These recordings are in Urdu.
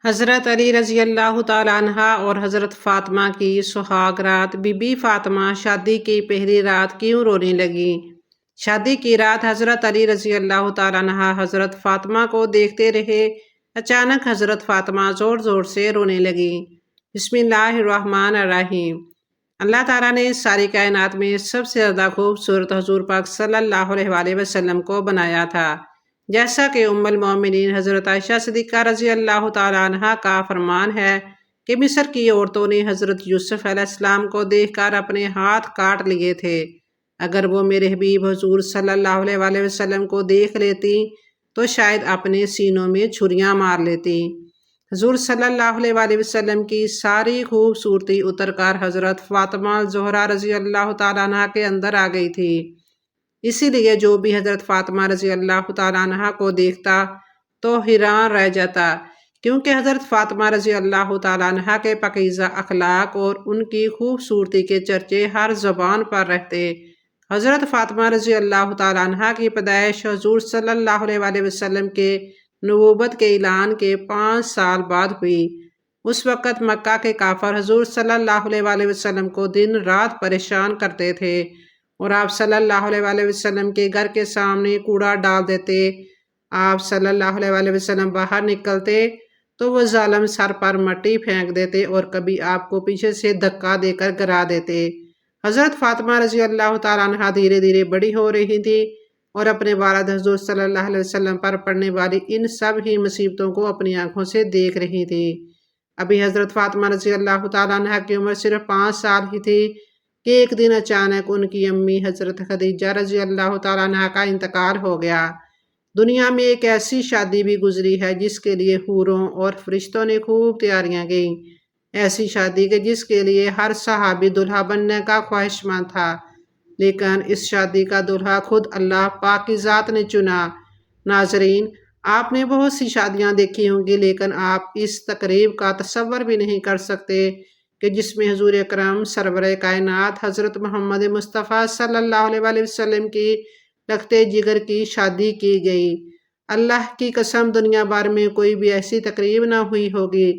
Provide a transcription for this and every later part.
حضرت علی رضی اللہ تعالیٰ عنہ اور حضرت فاطمہ کی سہاگ رات بی بی فاطمہ شادی کی پہلی رات کیوں رونے لگی؟ شادی کی رات حضرت علی رضی اللہ تعالیٰ عنہ حضرت فاطمہ کو دیکھتے رہے۔ اچانک حضرت فاطمہ زور زور سے رونے لگی۔ بسم اللہ الرحمن الرحیم۔ اللہ تعالیٰ نے ساری کائنات میں سب سے زیادہ خوبصورت حضور پاک صلی اللہ علیہ وآلہ وسلم کو بنایا تھا، جیسا کہ ام المومنین حضرت عائشہ صدیقہ رضی اللہ تعالیٰ عنہ کا فرمان ہے کہ مصر کی عورتوں نے حضرت یوسف علیہ السلام کو دیکھ کر اپنے ہاتھ کاٹ لیے تھے۔ اگر وہ میرے حبیب حضور صلی اللہ علیہ وآلہ وسلم کو دیکھ لیتی تو شاید اپنے سینوں میں چھریاں مار لیتی۔ حضور صلی اللہ علیہ وآلہ وسلم کی ساری خوبصورتی اتر کر حضرت فاطمہ الزہرا رضی اللہ تعالیٰ عنہ کے اندر آ گئی تھی۔ اسی لیے جو بھی حضرت فاطمہ رضی اللہ تعالیٰ عنہ کو دیکھتا تو حیران رہ جاتا، کیونکہ حضرت فاطمہ رضی اللہ تعالیٰ عنہ کے پاکیزہ اخلاق اور ان کی خوبصورتی کے چرچے ہر زبان پر رہتے۔ حضرت فاطمہ رضی اللہ تعالیٰ عنہ کی پیدائش حضور صلی اللہ علیہ وآلہ وسلم کے نبوت کے اعلان کے 5 سال بعد ہوئی۔ اس وقت مکہ کے کافر حضور صلی اللہ علیہ وآلہ وسلم کو دن رات پریشان کرتے تھے، اور آپ صلی اللہ علیہ وآلہ وسلم کے گھر کے سامنے کوڑا ڈال دیتے۔ آپ صلی اللہ علیہ وآلہ وسلم باہر نکلتے تو وہ ظالم سر پر مٹی پھینک دیتے اور کبھی آپ کو پیچھے سے دھکا دے کر گرا دیتے۔ حضرت فاطمہ رضی اللہ تعالیٰ عنہ دھیرے دھیرے بڑی ہو رہی تھی اور اپنے والد حضور صلی اللہ علیہ وسلم پر پڑنے والی ان سب ہی مصیبتوں کو اپنی آنکھوں سے دیکھ رہی تھی۔ ابھی حضرت فاطمہ رضی اللہ تعالیٰ عنہ کی عمر صرف 5 سال ہی تھی کہ ایک دن اچانک ان کی امی حضرت خدیجہ رضی اللہ تعالیٰ عنہ کا انتقال ہو گیا۔ دنیا میں ایک ایسی شادی بھی گزری ہے جس کے لیے حوروں اور فرشتوں نے خوب تیاریاں گئیں، ایسی شادی کہ جس کے لیے ہر صحابی دلہا بننے کا خواہشمند تھا، لیکن اس شادی کا دلہا خود اللہ پاک کی ذات نے چنا۔ ناظرین، آپ نے بہت سی شادیاں دیکھی ہوں گی، لیکن آپ اس تقریب کا تصور بھی نہیں کر سکتے کہ جس میں حضور اکرم سرور کائنات حضرت محمد مصطفیٰ صلی اللہ علیہ وآلہ وسلم کی لگتے جگر کی شادی کی گئی۔ اللہ کی قسم، دنیا بھر میں کوئی بھی ایسی تقریب نہ ہوئی ہوگی۔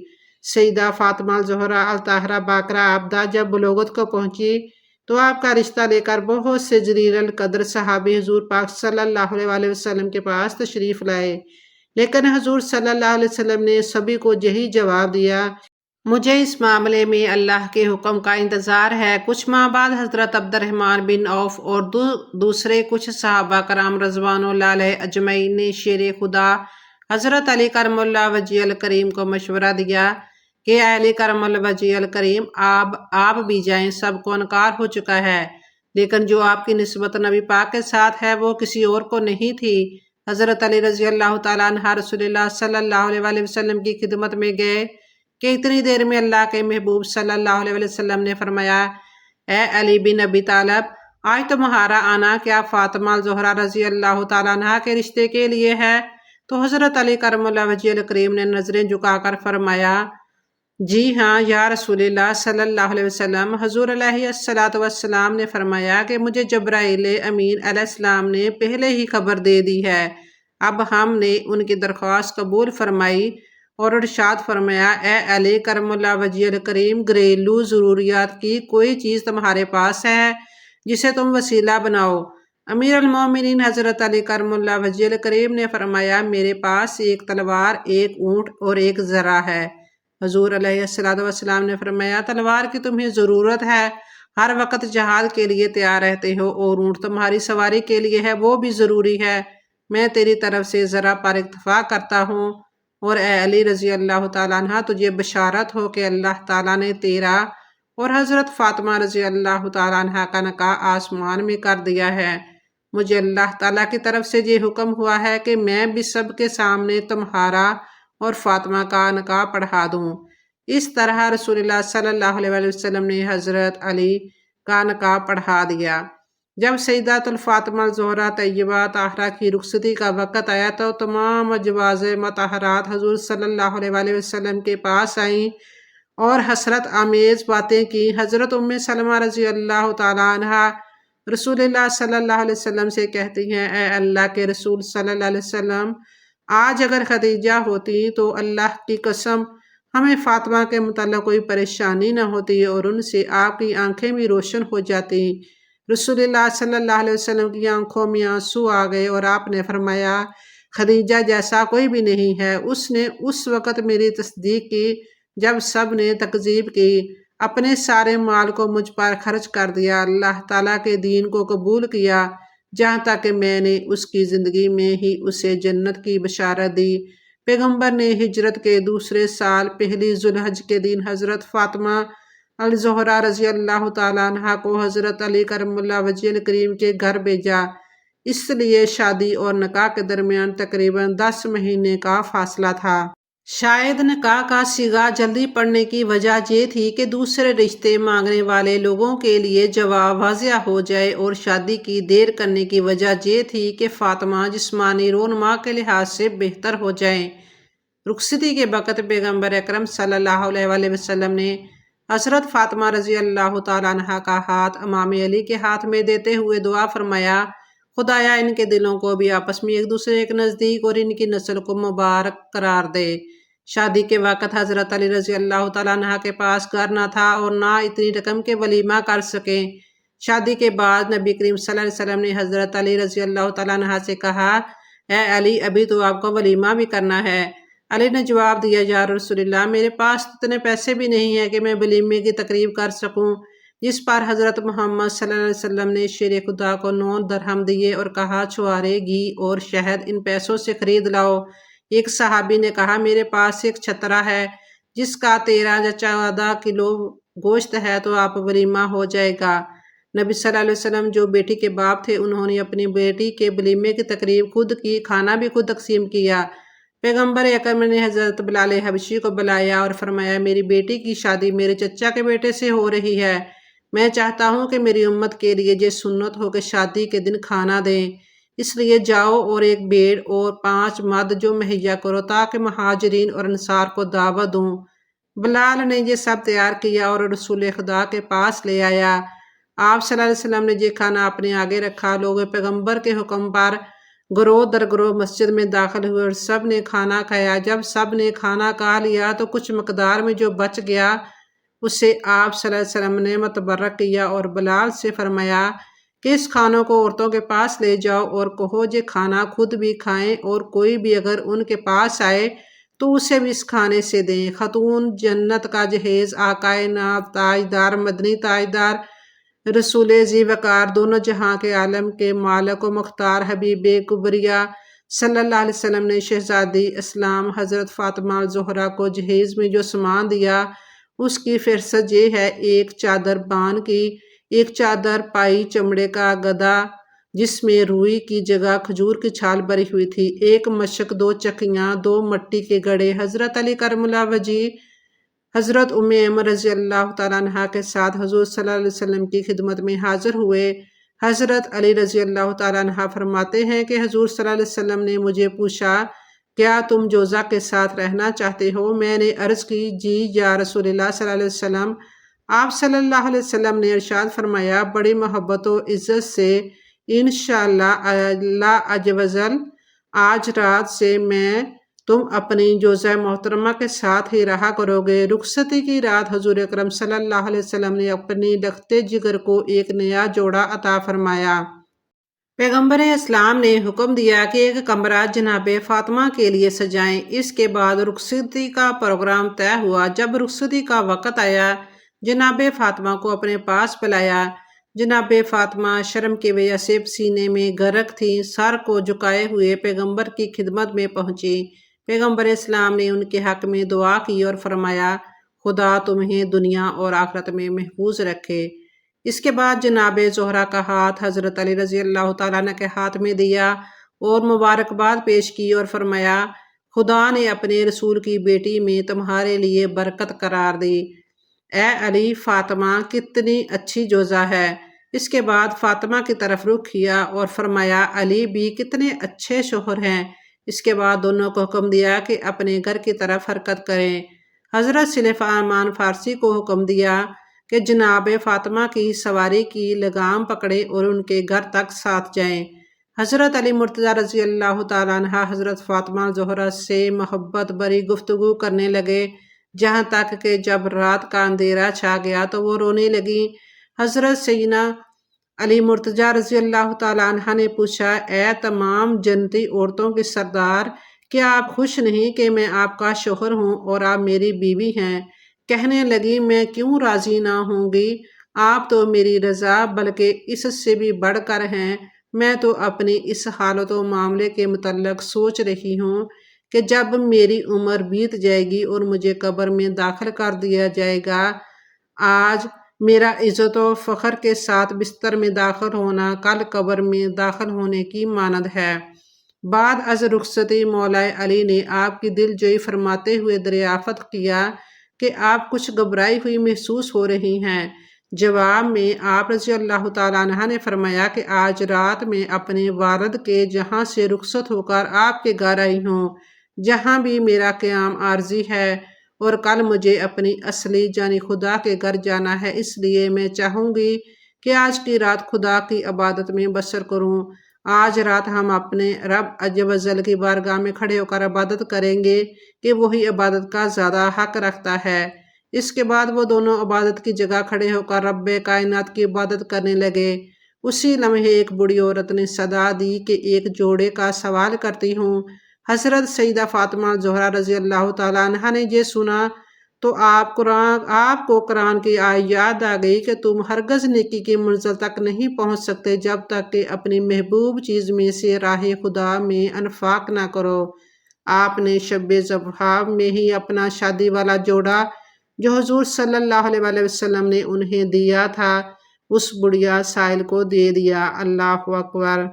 سیدہ فاطمہ الزہرا الطاہرہ باقرہ عابدہ جب بلوغت کو پہنچی تو آپ کا رشتہ لے کر بہت سے جلیل القدر صحابی حضور پاک صلی اللہ علیہ وآلہ وسلم کے پاس تشریف لائے، لیکن حضور صلی اللہ علیہ وسلم نے سبھی کو یہی جواب دیا، مجھے اس معاملے میں اللہ کے حکم کا انتظار ہے۔ کچھ ماہ بعد حضرت عبد الرحمن بن عوف اور دوسرے کچھ صحابہ کرام رضوان اللہ علیہ اجمعین نے شیر خدا حضرت علی کرم اللہ وجہ الکریم کو مشورہ دیا کہ اے علی کرم اللہ وجہ الکریم، آپ بھی جائیں، سب کو انکار ہو چکا ہے، لیکن جو آپ کی نسبت نبی پاک کے ساتھ ہے وہ کسی اور کو نہیں تھی۔ حضرت علی رضی اللہ تعالیٰ عنہ رسول اللہ صلی اللہ علیہ وآلہ وسلم کی خدمت میں گئے کہ اتنی دیر میں اللہ کے محبوب صلی اللہ علیہ وسلم نے فرمایا، اے علی بن ابی طالب، آج تمہارا آنا کیا فاطمہ الزہرا رضی اللہ تعالیٰ عنہ کے رشتے کے لیے ہے؟ تو حضرت علی کرم اللہ وجہ الکریم نے نظریں جھکا کر فرمایا، جی ہاں یا رسول اللہ صلی اللہ علیہ وسلم۔ حضور علیہ الصلوۃ والسلام نے فرمایا کہ مجھے جبرائیل امین علیہ السلام نے پہلے ہی خبر دے دی ہے۔ اب ہم نے ان کی درخواست قبول فرمائی اور ارشاد فرمایا، اے علی کرم اللہ وجہ الکریم، گھریلو ضروریات کی کوئی چیز تمہارے پاس ہے جسے تم وسیلہ بناؤ؟ امیر المومنین حضرت علی کرم اللہ وجہ الکریم نے فرمایا، میرے پاس ایک تلوار، ایک اونٹ اور ایک ذرہ ہے۔ حضور علیہ السلام نے فرمایا، تلوار کی تمہیں ضرورت ہے، ہر وقت جہاد کے لیے تیار رہتے ہو، اور اونٹ تمہاری سواری کے لیے ہے، وہ بھی ضروری ہے۔ میں تیری طرف سے ذرہ پر اکتفا کرتا ہوں، اور اے علی رضی اللہ تعالیٰ عنہ، تجھے بشارت ہو کہ اللہ تعالیٰ نے تیرا اور حضرت فاطمہ رضی اللہ تعالیٰ عنہ کا نکاح آسمان میں کر دیا ہے۔ مجھے اللہ تعالیٰ کی طرف سے یہ حکم ہوا ہے کہ میں بھی سب کے سامنے تمہارا اور فاطمہ کا نکاح پڑھا دوں۔ اس طرح رسول اللہ صلی اللہ علیہ وآلہ وسلم نے حضرت علی کا نکاح پڑھا دیا۔ جب سیدات الفاطمہ الزہرا طیبہ طاہرہ کی رخصتی کا وقت آیا تو تمام ازواج مطہرات حضور صلی اللہ علیہ وآلہ وسلم کے پاس آئیں اور حسرت آمیز باتیں کی۔ حضرت ام سلمہ رضی اللہ تعالیٰ عنہ رسول اللہ صلی اللہ علیہ وسلم سے کہتی ہیں، اے اللہ کے رسول صلی اللہ علیہ وسلم، آج اگر خدیجہ ہوتی تو اللہ کی قسم ہمیں فاطمہ کے متعلق کوئی پریشانی نہ ہوتی اور ان سے آپ کی آنکھیں بھی روشن ہو جاتی۔ رسول اللہ صلی اللہ علیہ وسلم کی آنکھوں میں آنسو آ گئے اور آپ نے فرمایا خدیجہ جیسا کوئی بھی نہیں ہے، اس نے اس وقت میری تصدیق کی جب سب نے تکذیب کی، اپنے سارے مال کو مجھ پر خرچ کر دیا، اللہ تعالیٰ کے دین کو قبول کیا، جہاں تک کہ میں نے اس کی زندگی میں ہی اسے جنت کی بشارت دی۔ پیغمبر نے ہجرت کے دوسرے سال پہلی ذوالحج کے دن حضرت فاطمہ الزہرا رضی اللہ تعالیٰ عنہ کو حضرت علی کرم اللہ وجہ الکریم کے گھر بھیجا۔ اس لیے شادی اور نکاح کے درمیان تقریباً 10 مہینے کا فاصلہ تھا۔ شاید نکاح کا صیغہ جلدی پڑنے کی وجہ یہ تھی کہ دوسرے رشتے مانگنے والے لوگوں کے لیے جواب واضح ہو جائے، اور شادی کی دیر کرنے کی وجہ یہ تھی کہ فاطمہ جسمانی رونما کے لحاظ سے بہتر ہو جائیں۔ رخصتی کے وقت پیغمبر اکرم صلی اللہ علیہ وسلم نے حضرت فاطمہ رضی اللہ تعالیٰ عنہ کا ہاتھ امام علی کے ہاتھ میں دیتے ہوئے دعا فرمایا، خدایا ان کے دلوں کو بھی آپس میں ایک دوسرے کے نزدیک اور ان کی نسل کو مبارک قرار دے۔ شادی کے وقت حضرت علی رضی اللہ تعالیٰ عنہ کے پاس گھر نہ تھا اور نہ اتنی رقم کے ولیمہ کر سکیں۔ شادی کے بعد نبی کریم صلی اللہ علیہ وسلم نے حضرت علی رضی اللہ تعالیٰ عنہ سے کہا، اے علی ابھی تو آپ کو ولیمہ بھی کرنا ہے۔ علی نے جواب دیا، یا رسول اللہ میرے پاس اتنے پیسے بھی نہیں ہیں کہ میں ولیمے کی تقریب کر سکوں، جس پر حضرت محمد صلی اللہ علیہ وسلم نے شیر خدا کو 9 درہم دیے اور کہا چھوارے گھی اور شہد ان پیسوں سے خرید لاؤ۔ ایک صحابی نے کہا میرے پاس ایک چھترا ہے جس کا 13 یا 14 کلو گوشت ہے تو آپ ولیمہ ہو جائے گا۔ نبی صلی اللہ علیہ وسلم جو بیٹی کے باپ تھے انہوں نے اپنی بیٹی کے ولیمے کی تقریب خود کی، کھانا بھی خود تقسیم کیا۔ پیغمبر اکرم نے حضرت بلال حبشی کو بلایا اور فرمایا میری بیٹی کی شادی میرے چچا کے بیٹے سے ہو رہی ہے، میں چاہتا ہوں کہ میری امت کے لیے یہ سنت ہو کہ شادی کے دن کھانا دیں، اس لیے جاؤ اور ایک بھیڑ اور 5 مرد جو مہیا کرو تاکہ مہاجرین اور انصار کو دعوت دوں۔ بلال نے یہ سب تیار کیا اور رسول خدا کے پاس لے آیا۔ آپ صلی اللہ علیہ وسلم نے یہ کھانا اپنے آگے رکھا، لوگ پیغمبر کے حکم پر گروہ در گروہ مسجد میں داخل ہوئے اور سب نے کھانا کھایا۔ جب سب نے کھانا کھا لیا تو کچھ مقدار میں جو بچ گیا اسے آپ صلی اللہ علیہ وسلم نے متبرک کیا اور بلال سے فرمایا کہ اس کھانوں کو عورتوں کے پاس لے جاؤ اور کہو یہ کھانا خود بھی کھائیں اور کوئی بھی اگر ان کے پاس آئے تو اسے بھی اس کھانے سے دیں۔ خاتون جنت کا جہیز، آقا ناب تاجدار، مدنی تاجدار، رسول ذی وقار، دونوں جہاں کے عالم کے مالک و مختار حبیب کبریا صلی اللہ علیہ وسلم نے شہزادی اسلام حضرت فاطمہ الزہرا کو جہیز میں جو سامان دیا اس کی فہرست یہ ہے: ایک چادر بان کی، ایک چادر پائی چمڑے کا گدا جس میں روئی کی جگہ کھجور کی چھال بری ہوئی تھی، ایک مشق، 2 چکیاں، 2 مٹی کے گڑے۔ حضرت علی کرم اللہ وجہ حضرت ام ایمن رضی اللہ تعالیٰ عنہ کے ساتھ حضور صلی اللہ علیہ وسلم کی خدمت میں حاضر ہوئے۔ حضرت علی رضی اللہ تعالیٰ عنہ فرماتے ہیں کہ حضور صلی اللہ علیہ وسلم نے مجھے پوچھا کیا تم جوزہ کے ساتھ رہنا چاہتے ہو؟ میں نے عرض کی جی یا رسول اللہ صلی اللہ علیہ وسلم۔ آپ صلی اللہ علیہ وسلم نے ارشاد فرمایا بڑی محبت و عزت سے انشاءاللہ اللہ عز و جل آج رات سے میں تم اپنی جوزہ محترمہ کے ساتھ ہی رہا کرو گے۔ رخصتی کی رات حضور اکرم صلی اللہ علیہ وسلم نے اپنی لخت جگر کو ایک نیا جوڑا عطا فرمایا۔ پیغمبر اسلام نے حکم دیا کہ ایک کمرہ جناب فاطمہ کے لیے سجائیں۔ اس کے بعد رخصتی کا پروگرام طے ہوا۔ جب رخصتی کا وقت آیا جناب فاطمہ کو اپنے پاس بلایا۔ جناب فاطمہ شرم کی وجہ سے سینے میں غرق تھیں، سر کو جھکائے ہوئے پیغمبر کی خدمت میں پہنچی۔ پیغمبر اسلام نے ان کے حق میں دعا کی اور فرمایا خدا تمہیں دنیا اور آخرت میں محفوظ رکھے۔ اس کے بعد جناب زہرا کا ہاتھ حضرت علی رضی اللہ تعالیٰ عنہ کے ہاتھ میں دیا اور مبارکباد پیش کی اور فرمایا خدا نے اپنے رسول کی بیٹی میں تمہارے لیے برکت قرار دی۔ اے علی فاطمہ کتنی اچھی جوزہ ہے۔ اس کے بعد فاطمہ کی طرف رخ کیا اور فرمایا علی بھی کتنے اچھے شوہر ہیں۔ اس کے بعد دونوں کو حکم دیا کہ اپنے گھر کی طرف حرکت کریں۔ حضرت سلف امان فارسی کو حکم دیا کہ جناب فاطمہ کی سواری کی لگام پکڑیں اور ان کے گھر تک ساتھ جائیں۔ حضرت علی مرتضیٰ رضی اللہ تعالیٰ عنہ حضرت فاطمہ زہرا سے محبت بری گفتگو کرنے لگے، جہاں تک کہ جب رات کا اندھیرا چھا گیا تو وہ رونے لگیں۔ حضرت سیدنا علی مرتضیٰ رضی اللہ تعالیٰ عنہ نے پوچھا، اے تمام جنتی عورتوں کے سردار، کیا آپ خوش نہیں کہ میں آپ کا شوہر ہوں اور آپ میری بیوی ہیں؟ کہنے لگی، میں کیوں راضی نہ ہوں گی؟ آپ تو میری رضا بلکہ اس سے بھی بڑھ کر ہیں۔ میں تو اپنی اس حالت و معاملے کے متعلق سوچ رہی ہوں کہ جب میری عمر بیت جائے گی اور مجھے قبر میں داخل کر دیا جائے گا، آج میرا عزت و فخر کے ساتھ بستر میں داخل ہونا کل قبر میں داخل ہونے کی مانند ہے۔ بعد از رخصتی مولا علی نے آپ کی دل جوئی فرماتے ہوئے دریافت کیا کہ آپ کچھ گھبرائی ہوئی محسوس ہو رہی ہیں۔ جواب میں آپ رضی اللہ تعالیٰ عنہ نے فرمایا کہ آج رات میں اپنے والد کے جہاں سے رخصت ہو کر آپ کے گھر آئی ہوں، جہاں بھی میرا قیام عارضی ہے، اور کل مجھے اپنی اصلی جانی خدا کے گھر جانا ہے، اس لیے میں چاہوں گی کہ آج کی رات خدا کی عبادت میں بسر کروں۔ آج رات ہم اپنے رب عز و جل کی بارگاہ میں کھڑے ہو کر عبادت کریں گے کہ وہی عبادت کا زیادہ حق رکھتا ہے۔ اس کے بعد وہ دونوں عبادت کی جگہ کھڑے ہو کر رب کائنات کی عبادت کرنے لگے۔ اسی لمحے ایک بوڑھی عورت نے صدا دی کہ ایک جوڑے کا سوال کرتی ہوں۔ حضرت سیدہ فاطمہ زہرا رضی اللہ تعالیٰ عنہ نے یہ سنا تو آپ کو قرآن کی آیت یاد آ گئی کہ تم ہرگز نیکی کی منزل تک نہیں پہنچ سکتے جب تک کہ اپنی محبوب چیز میں سے راہ خدا میں انفاق نہ کرو۔ آپ نے شب ضحیٰ میں ہی اپنا شادی والا جوڑا جو حضور صلی اللہ علیہ وآلہ وسلم نے انہیں دیا تھا اس بڑھیا سائل کو دے دیا۔ اللہ اکبر۔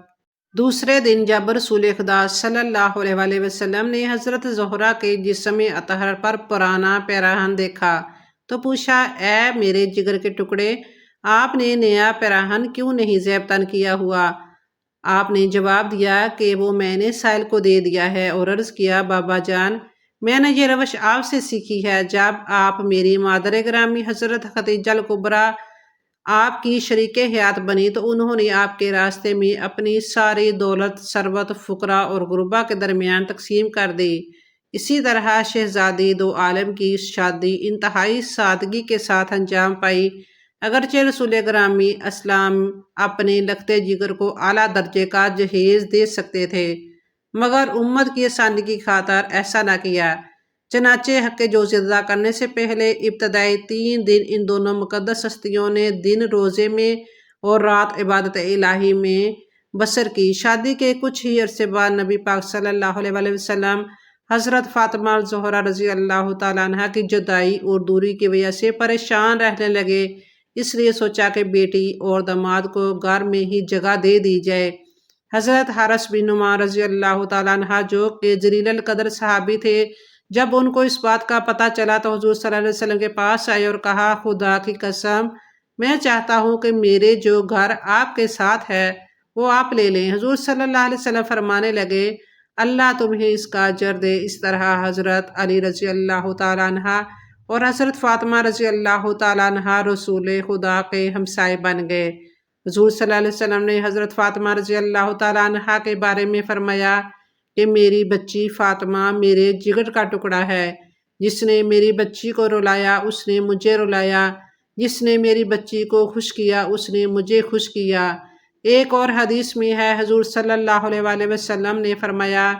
دوسرے دن جب رسول خدا صلی اللہ علیہ وآلہ وسلم نے حضرت زہرا کے جسم اطہر پر پرانا پیراہن دیکھا تو پوچھا، اے میرے جگر کے ٹکڑے، آپ نے نیا پیراہن کیوں نہیں زیب تن کیا ہوا؟ آپ نے جواب دیا کہ وہ میں نے سائل کو دے دیا ہے، اور عرض کیا، بابا جان، میں نے یہ روش آپ سے سیکھی ہے۔ جب آپ میری مادر گرامی حضرت خدیجہ الکبریٰ آپ کی شریک حیات بنی تو انہوں نے آپ کے راستے میں اپنی ساری دولت ثروت فقراء اور غربا کے درمیان تقسیم کر دی۔ اسی طرح شہزادی دو عالم کی شادی انتہائی سادگی کے ساتھ انجام پائی۔ اگرچہ رسول گرامی اسلام اپنے لخت جگر کو اعلیٰ درجے کا جہیز دے سکتے تھے، مگر امت کی آسانی کی خاطر ایسا نہ کیا۔ چنانچہ حق جوزی ادا کرنے سے پہلے ابتدائی 3 دن ان دونوں مقدس ہستیوں نے دن روزے میں اور رات عبادت الہی میں بسر کی۔ شادی کے کچھ ہی عرصے بعد نبی پاک صلی اللہ علیہ وآلہ وسلم حضرت فاطمہ زہرا رضی اللہ تعالیٰ عنہ کی جدائی اور دوری کی وجہ سے پریشان رہنے لگے، اس لیے سوچا کہ بیٹی اور داماد کو گھر میں ہی جگہ دے دی جائے۔ حضرت حارث بن نعمان رضی اللہ تعالیٰ عنہ جو کہ جلیل القدر صحابی تھے، جب ان کو اس بات کا پتہ چلا تو حضور صلی اللہ علیہ وسلم کے پاس آئے اور کہا، خدا کی قسم، میں چاہتا ہوں کہ میرے جو گھر آپ کے ساتھ ہے وہ آپ لے لیں۔ حضور صلی اللہ علیہ وسلم فرمانے لگے، اللہ تمہیں اس کا اجر دے۔ اس طرح حضرت علی رضی اللہ تعالیٰ عنہ اور حضرت فاطمہ رضی اللہ تعالیٰ عنہ رسول خدا کے ہمسائے بن گئے۔ حضور صلی اللہ علیہ وسلم نے حضرت فاطمہ رضی اللہ تعالیٰ عنہ کے بارے میں فرمایا کہ میری بچی فاطمہ میرے جگر کا ٹکڑا ہے، جس نے میری بچی کو رلایا اس نے مجھے رلایا، جس نے میری بچی کو خوش کیا اس نے مجھے خوش کیا۔ ایک اور حدیث میں ہے، حضور صلی اللہ علیہ وآلہ وسلم نے فرمایا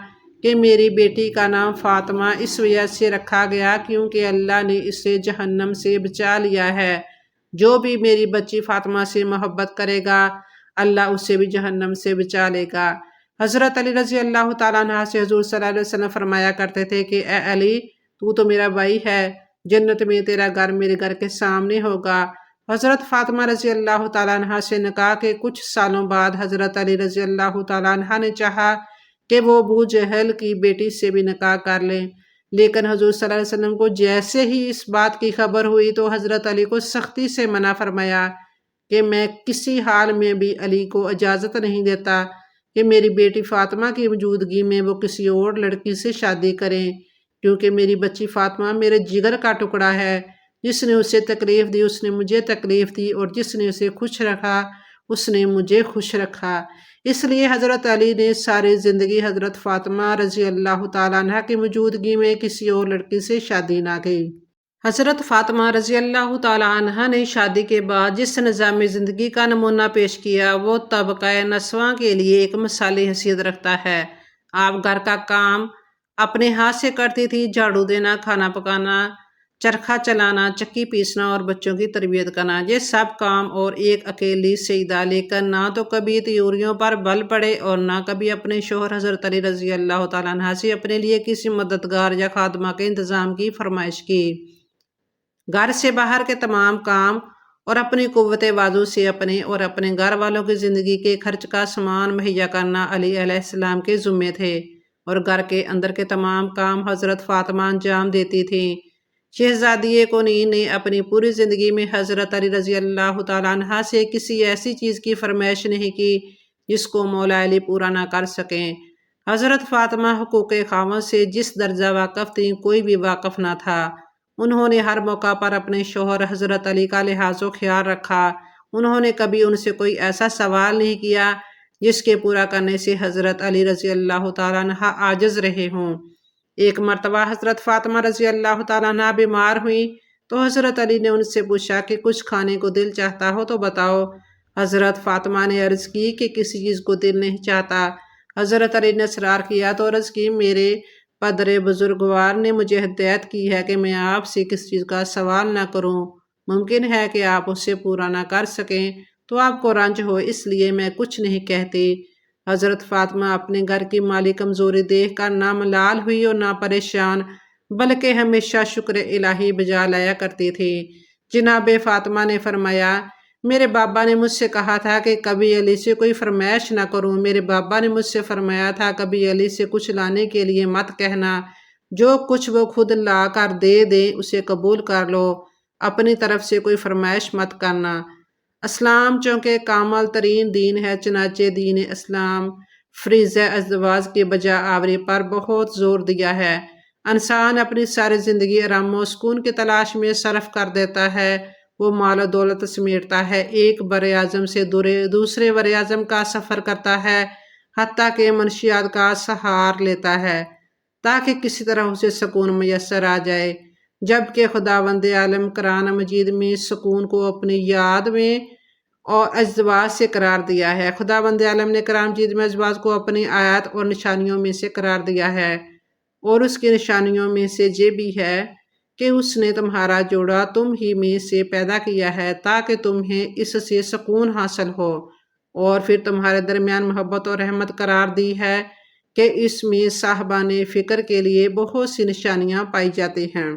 کہ میری بیٹی کا نام فاطمہ اس وجہ سے رکھا گیا کیونکہ اللہ نے اسے جہنم سے بچا لیا ہے۔ جو بھی میری بچی فاطمہ سے محبت کرے گا اللہ اسے بھی جہنم سے بچا لے گا۔ حضرت علی رضی اللہ تعالیٰ عنہ سے حضور صلی اللہ علیہ وسلم فرمایا کرتے تھے کہ اے علی، تو میرا بھائی ہے، جنت میں تیرا گھر میرے گھر کے سامنے ہوگا۔ حضرت فاطمہ رضی اللہ تعالیٰ عنہ سے نکاح کے کچھ سالوں بعد حضرت علی رضی اللہ تعالیٰ عنہ نے چاہا کہ وہ ابو جہل کی بیٹی سے بھی نکاح کر لیں، لیکن حضور صلی اللہ علیہ وسلم کو جیسے ہی اس بات کی خبر ہوئی تو حضرت علی کو سختی سے منع فرمایا کہ میں کسی حال میں بھی علی کو اجازت نہیں دیتا کہ میری بیٹی فاطمہ کی موجودگی میں وہ کسی اور لڑکی سے شادی کریں، کیونکہ میری بچی فاطمہ میرے جگر کا ٹکڑا ہے۔ جس نے اسے تکلیف دی اس نے مجھے تکلیف دی، اور جس نے اسے خوش رکھا اس نے مجھے خوش رکھا۔ اس لیے حضرت علی نے ساری زندگی حضرت فاطمہ رضی اللہ تعالیٰ عنہ کی موجودگی میں کسی اور لڑکی سے شادی نہ کی۔ حضرت فاطمہ رضی اللہ تعالیٰ عنہ نے شادی کے بعد جس نظام زندگی کا نمونہ پیش کیا وہ طبقہ نسواں کے لیے ایک مثالی حیثیت رکھتا ہے۔ آپ گھر کا کام اپنے ہاتھ سے کرتی تھی، جھاڑو دینا، کھانا پکانا، چرخہ چلانا، چکی پیسنا اور بچوں کی تربیت کرنا، یہ سب کام اور ایک اکیلی سیدہ، لیکن نہ تو کبھی تیوریوں پر بل پڑے اور نہ کبھی اپنے شوہر حضرت علی رضی اللہ تعالیٰ عنہ سے اپنے لیے کسی مددگار یا خادمہ کے انتظام کی فرمائش کی۔ گھر سے باہر کے تمام کام اور اپنی قوت بازو سے اپنے اور اپنے گھر والوں کی زندگی کے خرچ کا سامان مہیا کرنا علی علیہ السلام کے ذمے تھے، اور گھر کے اندر کے تمام کام حضرت فاطمہ انجام دیتی تھیں۔ شہزادی کونین نے اپنی پوری زندگی میں حضرت علی رضی اللہ تعالیٰ عنہ سے کسی ایسی چیز کی فرمائش نہیں کی جس کو مولا علی پورا نہ کر سکیں۔ حضرت فاطمہ حقوق خاوند سے جس درجہ واقف تھیں کوئی بھی واقف نہ تھا۔ انہوں نے ہر موقع پر اپنے شوہر حضرت علی کا لحاظ و خیال رکھا۔ انہوں نے کبھی ان سے کوئی ایسا سوال نہیں کیا جس کے پورا کرنے سے حضرت علی رضی اللہ تعالیٰ عنہ عاجز رہے ہوں۔ ایک مرتبہ حضرت فاطمہ رضی اللہ تعالیٰ عنہ بیمار ہوئی تو حضرت علی نے ان سے پوچھا کہ کچھ کھانے کو دل چاہتا ہو تو بتاؤ۔ حضرت فاطمہ نے عرض کی کہ کسی چیز کو دل نہیں چاہتا۔ حضرت علی نے اصرار کیا تو عرض کی میرے پدر بزرگوار نے مجھے ہدایت کی ہے کہ میں آپ سے کس چیز کا سوال نہ کروں۔ ممکن ہے کہ آپ اسے پورا نہ کر سکیں تو آپ کو رنج ہو، اس لیے میں کچھ نہیں کہتی۔ حضرت فاطمہ اپنے گھر کی مالی کمزوری دیکھ کر نہ ملال ہوئی اور نہ پریشان، بلکہ ہمیشہ شکر الہی بجا لایا کرتی تھی۔ جناب فاطمہ نے فرمایا، میرے بابا نے مجھ سے کہا تھا کہ کبھی علی سے کوئی فرمائش نہ کروں۔ میرے بابا نے مجھ سے فرمایا تھا کبھی علی سے کچھ لانے کے لیے مت کہنا، جو کچھ وہ خود لا کر دے دیں اسے قبول کر لو، اپنی طرف سے کوئی فرمائش مت کرنا۔ اسلام چونکہ کامل ترین دین ہے، چنانچہ دین اسلام فریضہ ازدواج کی بجا آوری پر بہت زور دیا ہے۔ انسان اپنی ساری زندگی آرام و سکون کی تلاش میں صرف کر دیتا ہے، وہ مال و دولت سمیٹتا ہے، ایک بر اعظم سے دوسرے بر اعظم کا سفر کرتا ہے، حتیٰ کہ منشیات کا سہار لیتا ہے تاکہ کسی طرح اسے سکون میسر آ جائے، جبکہ خداوند عالم قرآن مجید میں سکون کو اپنی یاد میں اور ازدواج سے قرار دیا ہے۔ خداوند عالم نے قرآن مجید میں ازدواج کو اپنی آیات اور نشانیوں میں سے قرار دیا ہے، اور اس کی نشانیوں میں سے یہ بھی ہے کہ اس نے تمہارا جوڑا تم ہی میں سے پیدا کیا ہے تاکہ تمہیں اس سے سکون حاصل ہو، اور پھر تمہارے درمیان محبت اور رحمت قرار دی ہے کہ اس میں صاحبان فکر کے لیے بہت سی نشانیاں پائی جاتی ہیں۔